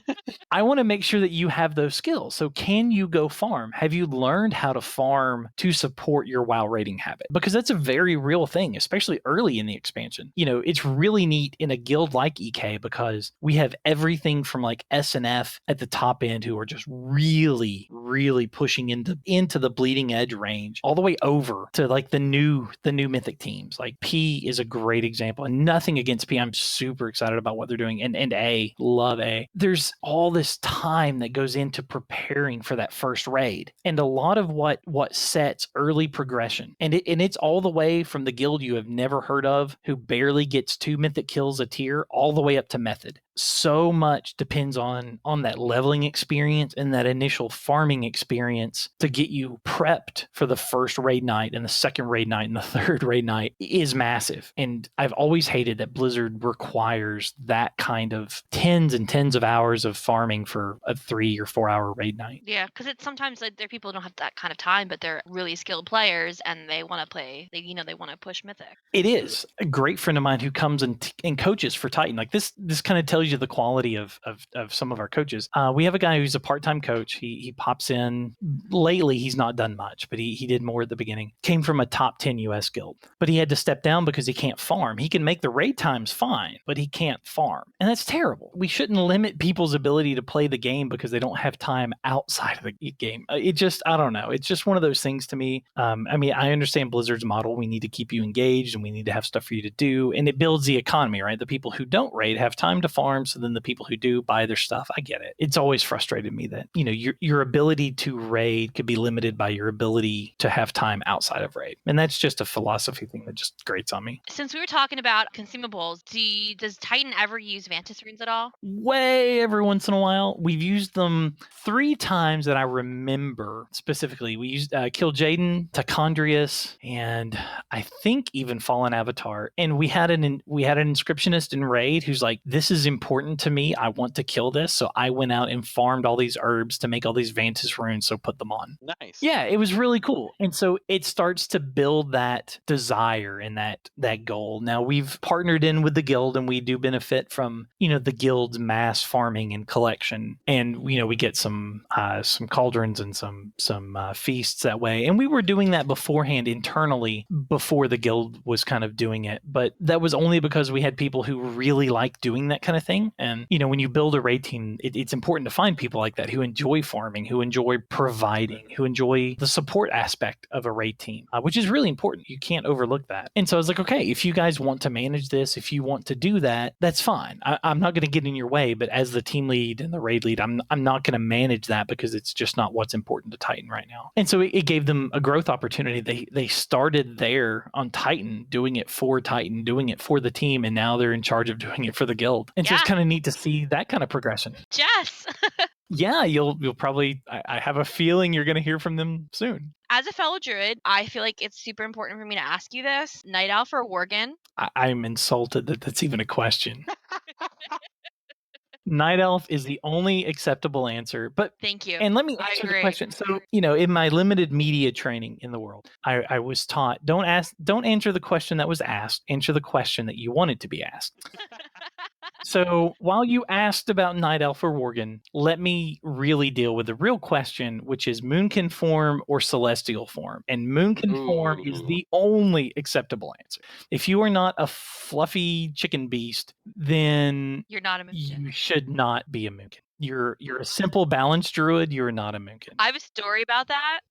I want to make sure that you have those skills. So can you go farm? Have you learned how to farm to support your WoW rating habit? Because that's a very real thing, especially early in the expansion. It's really neat neat in a guild like EK because we have everything from like S and F at the top end who are just really, really pushing into the bleeding edge range, all the way over to like the new mythic teams. Like P is a great example, and nothing against P. I'm super excited about what they're doing, and A, love A. There's all this time that goes into preparing for that first raid, and a lot of what sets early progression, and it's all the way from the guild you have never heard of who barely gets 2 mythic kills a tier all the way up to method. So much depends on that leveling experience and that initial farming experience to get you prepped for the first raid night and the second raid night and the third raid night is massive. And I've always hated that Blizzard requires that kind of tens and tens of hours of farming for a 3 or 4 hour raid night. Yeah, because it's sometimes like there are people who don't have that kind of time, but they're really skilled players and they want to play. They want to push Mythic. It is a great friend of mine who comes and coaches for Titan. Like this kind of tells you the quality of some of our coaches. We have a guy who's a part-time coach. He pops in. Lately, he's not done much, but he did more at the beginning. Came from a top 10 US guild, but he had to step down because he can't farm. He can make the raid times fine, but he can't farm. And that's terrible. We shouldn't limit people's ability to play the game because they don't have time outside of the game. I don't know. It's just one of those things to me. I mean, I understand Blizzard's model. We need to keep you engaged and we need to have stuff for you to do. And it builds the economy, right? The people who don't raid have time to farm. So then the people who do buy their stuff. I get it. It's always frustrated me that, your ability to raid could be limited by your ability to have time outside of raid. And that's just a philosophy thing that just grates on me. Since we were talking about consumables, does Titan ever use Vantis runes at all? Way every once in a while. We've used them 3 times that I remember specifically. We used Kill Jaden, Tachondrius, and I think even Fallen Avatar. And we had an inscriptionist in raid who's like, this is important to me. I want to kill this. So I went out and farmed all these herbs to make all these Vantis runes. So put them on. Nice. Yeah, it was really cool. And so it starts to build that desire and that goal. Now we've partnered in with the guild and we do benefit from, the guild's mass farming and collection. And, we get some cauldrons and some feasts that way. And we were doing that beforehand internally before the guild was kind of doing it. But that was only because we had people who really like doing that kind of thing. And, when you build a raid team, it's important to find people like that who enjoy farming, who enjoy providing, who enjoy the support aspect of a raid team, which is really important. You can't overlook that. And so I was like, okay, if you guys want to manage this, if you want to do that, that's fine. I'm not going to get in your way, but as the team lead and the raid lead, I'm not going to manage that because it's just not what's important to Titan right now. And so it gave them a growth opportunity. They started there on Titan, doing it for Titan, doing it for the team, and now they're in charge of doing it for the guild. And so it's kind of neat to see that kind of progression. Jess! Yeah, you'll probably, I have a feeling you're going to hear from them soon. As a fellow druid, I feel like it's super important for me to ask you this. Night Elf or Worgen? I'm insulted that that's even a question. Night Elf is the only acceptable answer, but thank you. And let me answer the question. So, in my limited media training in the world, I was taught don't answer the question that was asked, answer the question that you wanted to be asked. So while you asked about Night Elf or Worgen, let me really deal with the real question, which is Moonkin form or Celestial form. And Moonkin form is the only acceptable answer. If you are not a fluffy chicken beast, then you're not a Moonkin. You should not be a Moonkin. You're a simple balanced druid. You're not a Moonkin. I have a story about that.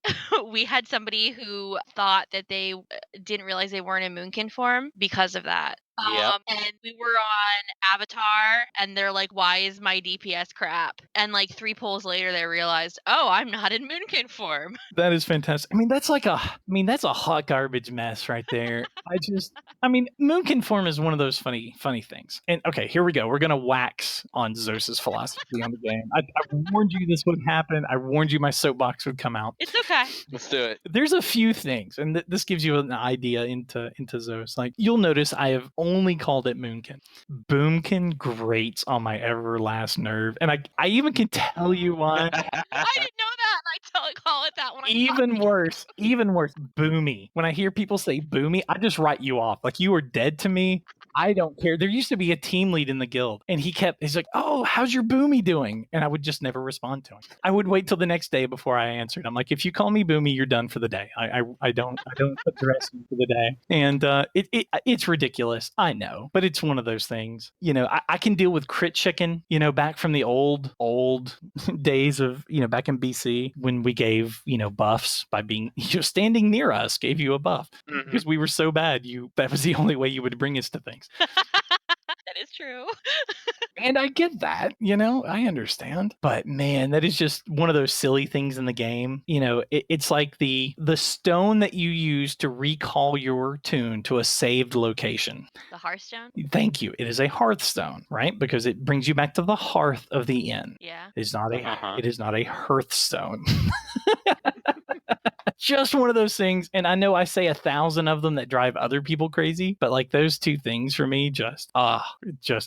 We had somebody who thought that they didn't realize they weren't in Moonkin form because of that. And we were on Avatar, and they're like, "Why is my DPS crap?" And like 3 polls later, they realized, "Oh, I'm not in Moonkin form." That is fantastic. That's that's a hot garbage mess right there. Moonkin form is one of those funny things. And okay, here we go. We're gonna wax on Zos's philosophy on the game. I warned you this would happen. I warned you my soapbox would come out. It's okay. Let's do it. There's a few things, and this gives you an idea into Zos. Like you'll notice, I have only called it Moonkin. Boomkin grates on my everlast nerve, and I even can tell you why. I didn't know that. I call it that one. Even worse, Boomy. When I hear people say Boomy, I just write you off. Like you are dead to me. I don't care. There used to be a team lead in the guild, and he's like, "Oh, how's your Boomy doing?" And I would just never respond to him. I would wait till the next day before I answered. I'm like, if you call me Boomy, you're done for the day. I don't address you for the day. And it's ridiculous. I know, but it's one of those things. I can deal with crit chicken. Back from the old days of back in BC when we gave buffs by being standing near us gave you a buff because we were so bad. That was the only way you would bring us to things. That is true. And I get that, I understand. But man, that is just one of those silly things in the game. It's like the stone that you use to recall your tune to a saved location. The Hearthstone? Thank you. It is a hearthstone, right? Because it brings you back to the hearth of the inn. Yeah. It is not a hearthstone. Just one of those things. And I know I say 1,000 of them that drive other people crazy, but like those two things for me just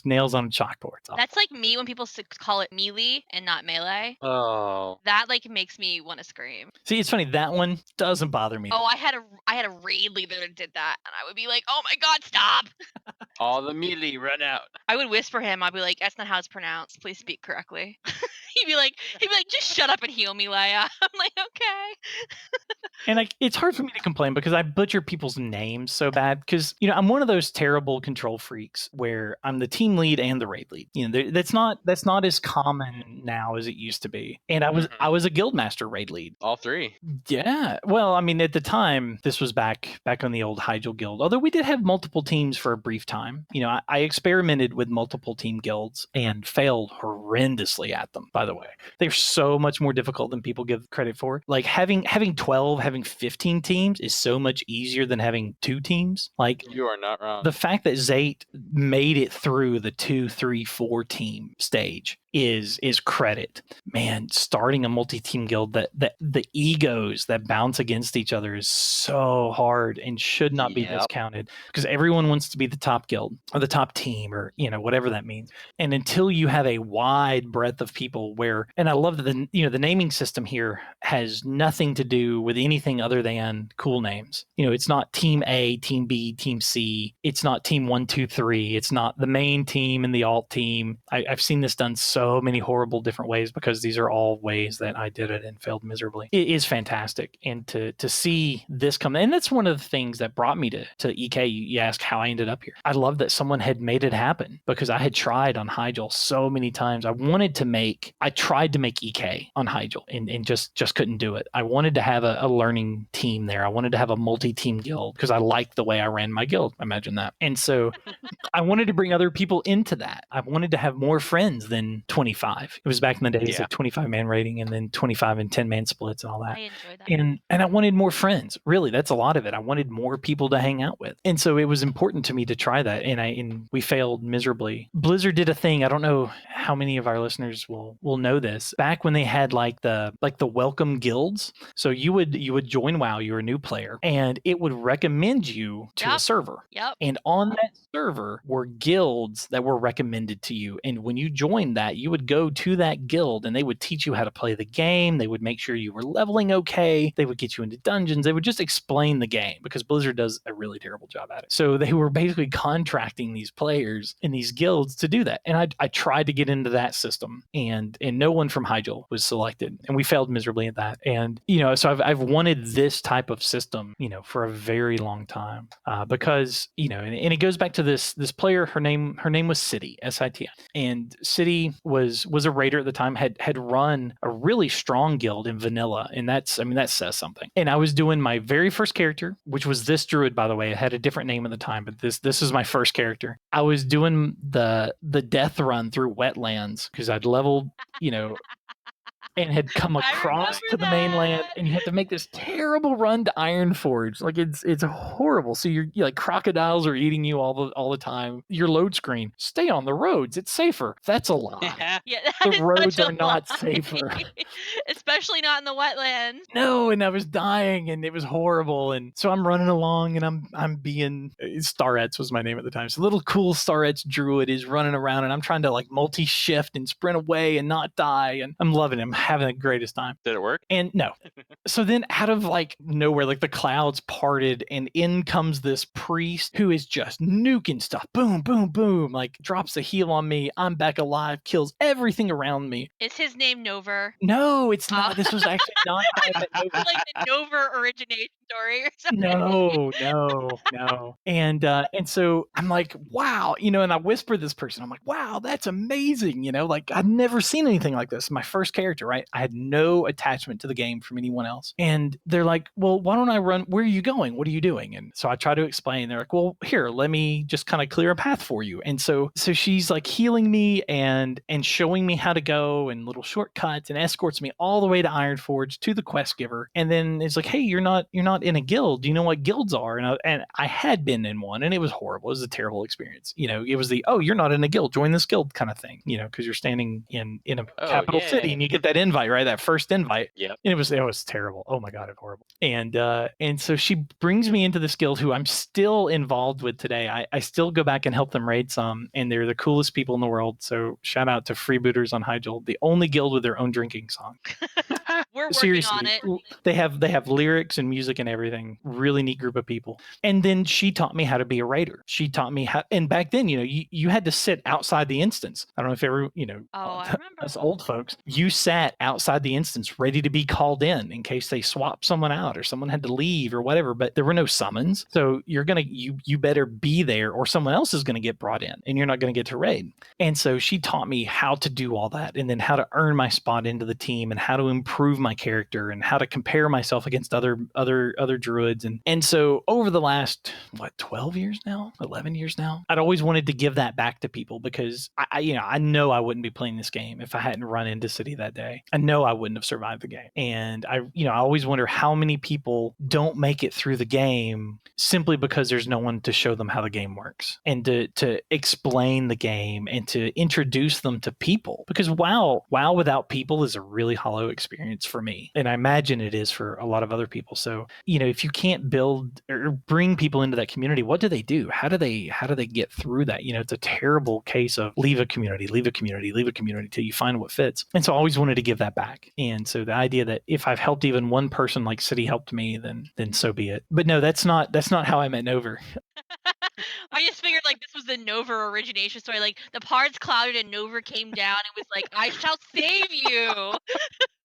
nails on a chalkboard. That's like me when people call it melee and not melee. Oh. That like makes me want to scream. See, it's funny. That one doesn't bother me. Oh, I had a raid leader that did that, and I would be like, "Oh my god, stop!" All the melee run out. I would whisper him. I'd be like, "That's not how it's pronounced. Please speak correctly." he'd be like, "Just shut up and heal me, Leia." I'm like, "Okay." And it's hard for me to complain because I butcher people's names so bad because, I'm one of those terrible control freaks where I'm the team lead and the raid lead. That's not as common now as it used to be. And I was a guildmaster raid lead. All three. Yeah. Well, I mean, at the time, this was back on the old Hyjal guild, although we did have multiple teams for a brief time. I experimented with multiple team guilds and failed horrendously at them, by the way. They're so much more difficult than people give credit for. Like having 12, having 15 teams is so much easier than having 2 teams. Like, you are not wrong. The fact that Zate made it through the 2, 3, 4 team stage is credit. Man, starting a multi-team guild, that the egos that bounce against each other is so hard and should not be discounted because everyone wants to be the top guild or the top team or whatever that means. And until you have a wide breadth of people and I love that the naming system here has nothing to do with anything other than cool names. It's not team A, team B, team C. It's not team 1, 2, 3. It's not the main team and the alt team. I've seen this done so many horrible different ways because these are all ways that I did it and failed miserably. It is fantastic. And to see this come, and that's one of the things that brought me to EK. You asked how I ended up here. I love that someone had made it happen because I had tried on Hyjal so many times. I tried to make EK on Hyjal and just couldn't do it. I wanted to have a learning team there. I wanted to have a multi-team guild because I liked the way I ran my guild. Imagine that. And so I wanted to bring other people into that. I wanted to have more friends than 25. It was back in the days of 25-man rating and then 25 and 10-man splits and all that. I enjoyed that. And I wanted more friends. Really, that's a lot of it. I wanted more people to hang out with. And so it was important to me to try that. And we failed miserably. Blizzard did a thing. I don't know how many of our listeners will know this. Back when they had like the welcome guilds. So you would join WoW, you're a new player, and it would recommend you to a server. Yep. And on that server were guilds that were recommended to you. And when you joined that, you would go to that guild and they would teach you how to play the game. They would make sure you were leveling okay. They would get you into dungeons. They would just explain the game because Blizzard does a really terrible job at it. So they were basically contracting these players in these guilds to do that. And I tried to get into that system and no one from Hyjal was selected. And we failed miserably at that. And, so I've wanted this type of system, for a very long time because, and it goes back to this player. Her name was City, S-I-T-I. And City was a raider at the time, had run a really strong guild in vanilla. And that says something. And I was doing my very first character, which was this druid, by the way. It had a different name at the time, but this is my first character. I was doing the death run through Wetlands because I'd leveled, and had come across to the mainland, and you had to make this terrible run to Ironforge. Like it's horrible. So you're like crocodiles are eating you all the time. Your load screen, stay on the roads. It's safer. That's a lie. Yeah, the roads are not safer. especially not in the wetlands. No, and I was dying, and it was horrible. And so I'm running along, and I'm being Starets was my name at the time. So little cool Starets druid is running around, and I'm trying to like multi-shift and sprint away and not die, and I'm loving it. I'm having the greatest time. Did it work? And no. So then out of like nowhere, like the clouds parted, and in comes this priest who is just nuking stuff. Boom, boom, boom. Like drops a heal on me. I'm back alive, kills everything around me. Is his name Nover? No, it's not. This was actually not how I met Nover. Like the Nover origination story or something. No. And so I'm like, wow, and I whisper this person, I'm like, wow, that's amazing. Like I'd never seen anything like this. My first character, right? I had no attachment to the game from anyone else. And they're like, well, why don't I run? Where are you going? What are you doing? And so I try to explain. They're like, well, here, let me just kind of clear a path for you. And so she's like healing me and showing me how to go and little shortcuts and escorts me all the way to Ironforge to the quest giver. And then it's like, hey, you're not in a guild. Do you know what guilds are? And I had been in one, and it was horrible. It was a terrible experience. It was the, oh, you're not in a guild, join this guild kind of thing, because you're standing in a capital city and you get that invite, right? That first invite. Yeah. And it was terrible. Oh my God, it's horrible. And so she brings me into this guild who I'm still involved with today. I still go back and help them raid some, and they're the coolest people in the world. So shout out to Freebooters on Hyjal, the only guild with their own drinking song. We're working Seriously, on it. They have lyrics and music and everything. Really neat group of people. And then she taught me how to be a raider. She taught me how, and back then, you had to sit outside the instance. I don't know if ever, I remember. us old folks, you sat outside the instance ready to be called in case they swapped someone out or someone had to leave or whatever, but there were no summons. So you better be there or someone else is going to get brought in and you're not going to get to raid. And so she taught me how to do all that, and then how to earn my spot into the team, and how to improve my character, and how to compare myself against other druids. And so over the last 12 years now, 11 years now, I'd always wanted to give that back to people, because I know I wouldn't be playing this game if I hadn't run into City that day. I know I wouldn't have survived the game. And I always wonder how many people don't make it through the game simply because there's no one to show them how the game works, and to explain the game, and to introduce them to people. Because WoW without people is a really hollow experience for me, and I imagine it is for a lot of other people. So if you can't build or bring people into that community, what do they do? How do they get through that? It's a terrible case of leave a community till you find what fits. And so I always wanted to give that back. And so the idea that if I've helped even one person like City helped me, then so be it. But no, that's not how I met Nover. I just figured like this was the Nover origination story. Like the parts clouded and Nover came down and was like, I shall save you.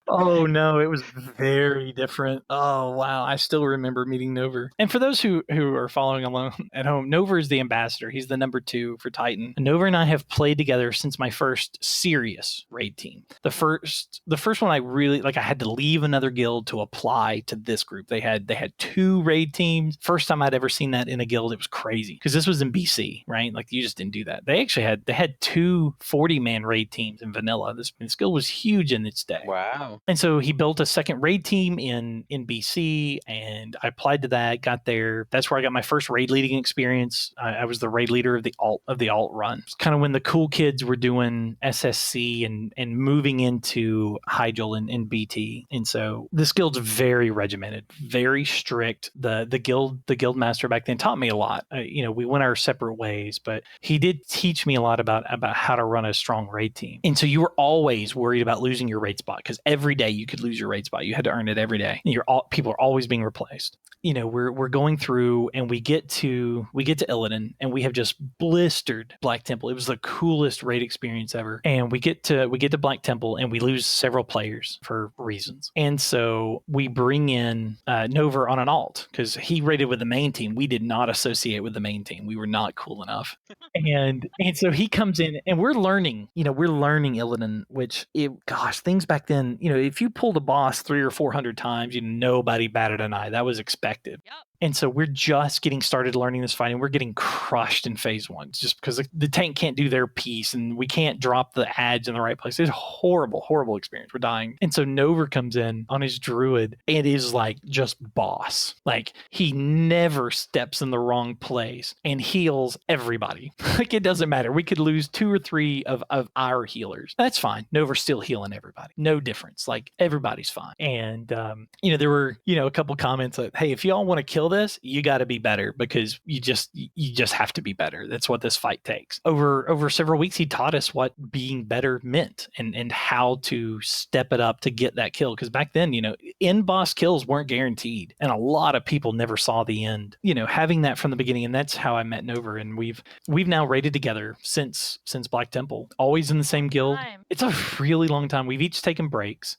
Oh no, it was very different. Oh wow, I still remember meeting Nover. And for those who are following along at home, Nover is the ambassador. He's the number 2 for Titan. And Nover and I have played together since my first serious raid team. The first one I really I had to leave another guild to apply to this group. They had 2 raid teams. First time I'd ever seen that in a guild. It was crazy because this was in BC, right? Like you just didn't do that. They actually had 2 40-man raid teams in vanilla. This guild was huge in its day. Wow. And so he built a second raid team in BC, and I applied to that, got there. That's where I got my first raid leading experience. I was the raid leader of the alt run. It's kind of when the cool kids were doing SSC and moving into Hyjal and BT. And so this guild's very regimented, very strict. The guild master back then taught me a lot. We went our separate ways, but he did teach me a lot about how to run a strong raid team. And so you were always worried about losing your raid spot, because every day you could lose your raid spot. You had to earn it every day. People are always being replaced. We're going through, and we get to Illidan, and we have just blistered Black Temple. It was the coolest raid experience ever. And we get to Black Temple, and we lose several players for reasons. And so we bring in Nover on an alt, because he raided with the main team. We did not associate with the main team. We were not cool enough. And so he comes in, and we're learning Illidan, which things back then, if you pulled a boss 300 or 400 times, nobody batted an eye. That was expected. Yep. And so we're just getting started learning this fight, and we're getting crushed in phase 1 just because the tank can't do their piece and we can't drop the adds in the right place. It's a horrible, horrible experience. We're dying. And so Nova comes in on his druid and is like just boss. Like he never steps in the wrong place and heals everybody. Like it doesn't matter. We could lose 2 or 3 of our healers. That's fine. Nova's still healing everybody. No difference. Like everybody's fine. And, there were, a couple comments like, hey, if y'all want to kill this, you got to be better because you just have to be better. That's what this fight takes. Over several weeks, he taught us what being better meant and how to step it up to get that kill. Because back then, end boss kills weren't guaranteed. And a lot of people never saw the end, having that from the beginning. And that's how I met Nova. And we've now raided together since Black Temple, always in the same guild. It's a really long time. We've each taken breaks,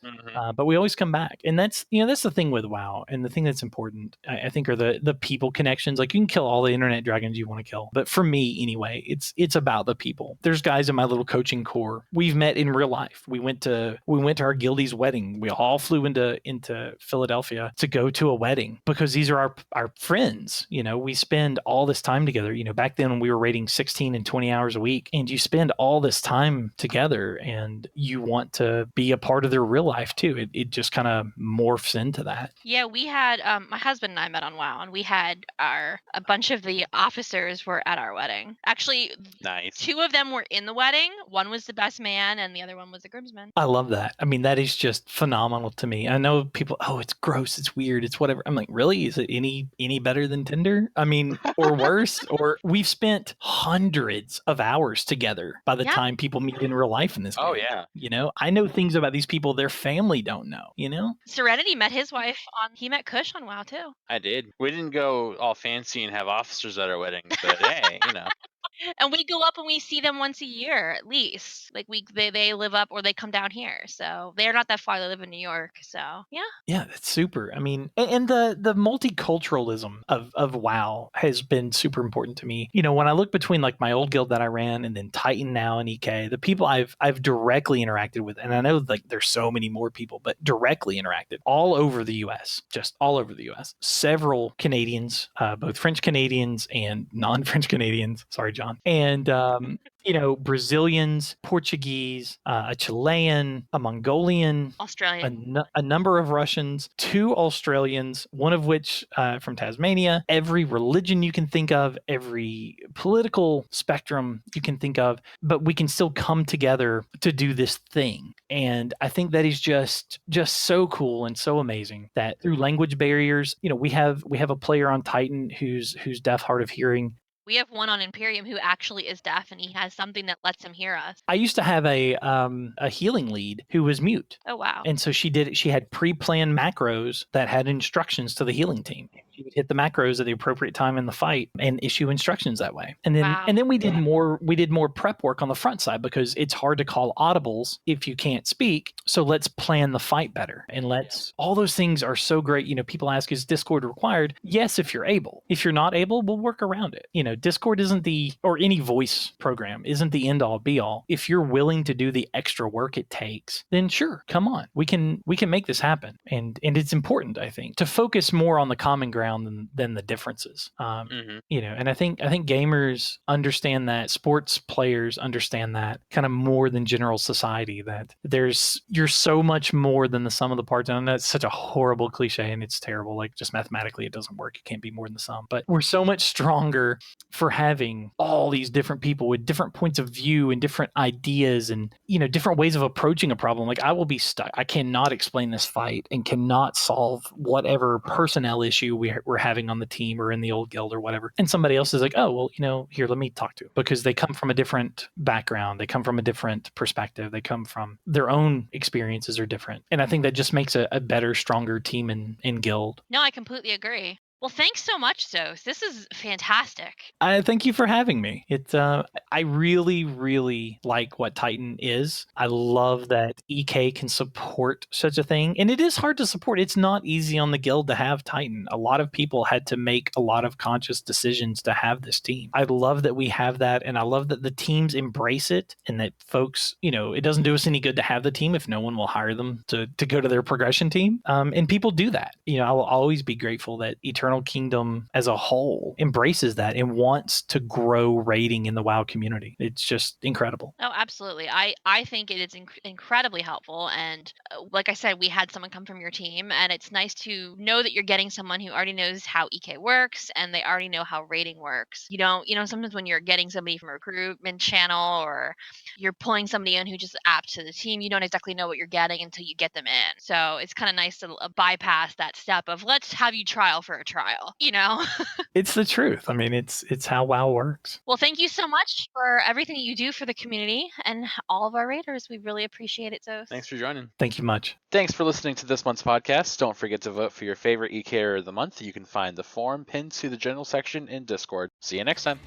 but we always come back. And that's the thing with WoW. And the thing that's important, I think, are the people connections. Like you can kill all the internet dragons you want to kill. But for me, anyway, it's about the people. There's guys in my little coaching corps we've met in real life. We went to our guildie's wedding. We all flew into Philadelphia to go to a wedding because these are our friends. We spend all this time together. Back then when we were raiding 16 and 20 hours a week, and you spend all this time together and you want to be a part of their real life too. It just kind of morphs into that. Yeah, we had my husband and I met on WoW, and we had a bunch of the officers were at our wedding. Actually, nice. 2 of them were in the wedding. One was the best man, and the other one was the groomsman. I love that. I mean, that is just phenomenal to me. I know people, oh, it's gross, it's weird, it's whatever. I'm like, really? Is it any better than Tinder? I mean, or worse? Or we've spent hundreds of hours together by the time people meet in real life in this game. Oh, yeah. I know things about these people their family don't know, Serenity met his wife he met Kush on WoW too. I did. We didn't go all fancy and have officers at our wedding, but hey, And we go up and we see them once a year at least. Like they live up or they come down here. So they're not that far. They live in New York. So yeah. Yeah, that's super. I mean, and the multiculturalism of WoW has been super important to me. When I look between like my old guild that I ran and then Titan now and EK, the people I've directly interacted with, and I know like there's so many more people, but directly interacted all over the US, just all over the US. Several Canadians, both French Canadians and non-French Canadians. Sorry, John. And, Brazilians, Portuguese, a Chilean, a Mongolian, Australian, a number of Russians, 2 Australians, one of which from Tasmania, every religion you can think of, every political spectrum you can think of, but we can still come together to do this thing. And I think that is just so cool and so amazing that through language barriers, we have a player on Titan who's deaf, hard of hearing. We have one on Imperium who actually is deaf, and he has something that lets him hear us. I used to have a healing lead who was mute. Oh, wow. And so she had pre-planned macros that had instructions to the healing team. She would hit the macros at the appropriate time in the fight and issue instructions that way. And then we did more prep work on the front side because it's hard to call audibles if you can't speak. So let's plan the fight better. And all those things are so great. People ask, is Discord required? Yes, if you're able. If you're not able, we'll work around it. Discord isn't or any voice program isn't the end all be all. If you're willing to do the extra work it takes, then sure, come on. We can make this happen. And it's important, I think, to focus more on the common ground than the differences. And I think gamers understand that, sports players understand that kind of more than general society, that you're so much more than the sum of the parts. And that's such a horrible cliche and it's terrible. Like just mathematically it doesn't work. It can't be more than the sum. But we're so much stronger for having all these different people with different points of view and different ideas and different ways of approaching a problem. Like I will be stuck. I cannot explain this fight and cannot solve whatever personnel issue we're having on the team or in the old guild or whatever. And somebody else is like, oh, well, here, let me talk to it, because they come from a different background. They come from a different perspective. They come from their own experiences are different. And I think that just makes a better, stronger team in guild. No, I completely agree. Well, thanks so much, Zos. This is fantastic. I thank you for having me. I really, really like what Titan is. I love that EK can support such a thing. And it is hard to support. It's not easy on the guild to have Titan. A lot of people had to make a lot of conscious decisions to have this team. I love that we have that. And I love that the teams embrace it and that folks, it doesn't do us any good to have the team if no one will hire them to go to their progression team. And people do that. I will always be grateful that Eternal Eternal Kingdom as a whole embraces that and wants to grow raiding in the WoW community. It's just incredible. Oh, absolutely. I think it is incredibly helpful. And like I said, we had someone come from your team, and it's nice to know that you're getting someone who already knows how EK works and they already know how rating works. Sometimes when you're getting somebody from a recruitment channel or you're pulling somebody in who just apt to the team, you don't exactly know what you're getting until you get them in. So it's kind of nice to bypass that step of let's have you trial for a trial, It's the truth. I mean, it's how WoW works. Well, thank you so much for everything that you do for the community and all of our raiders. We really appreciate it, Zos. Thanks for joining. Thank you much. Thanks for listening to this month's podcast. Don't forget to vote for your favorite EKer of the month. You can find the forum pinned to the general section in Discord. See you next time.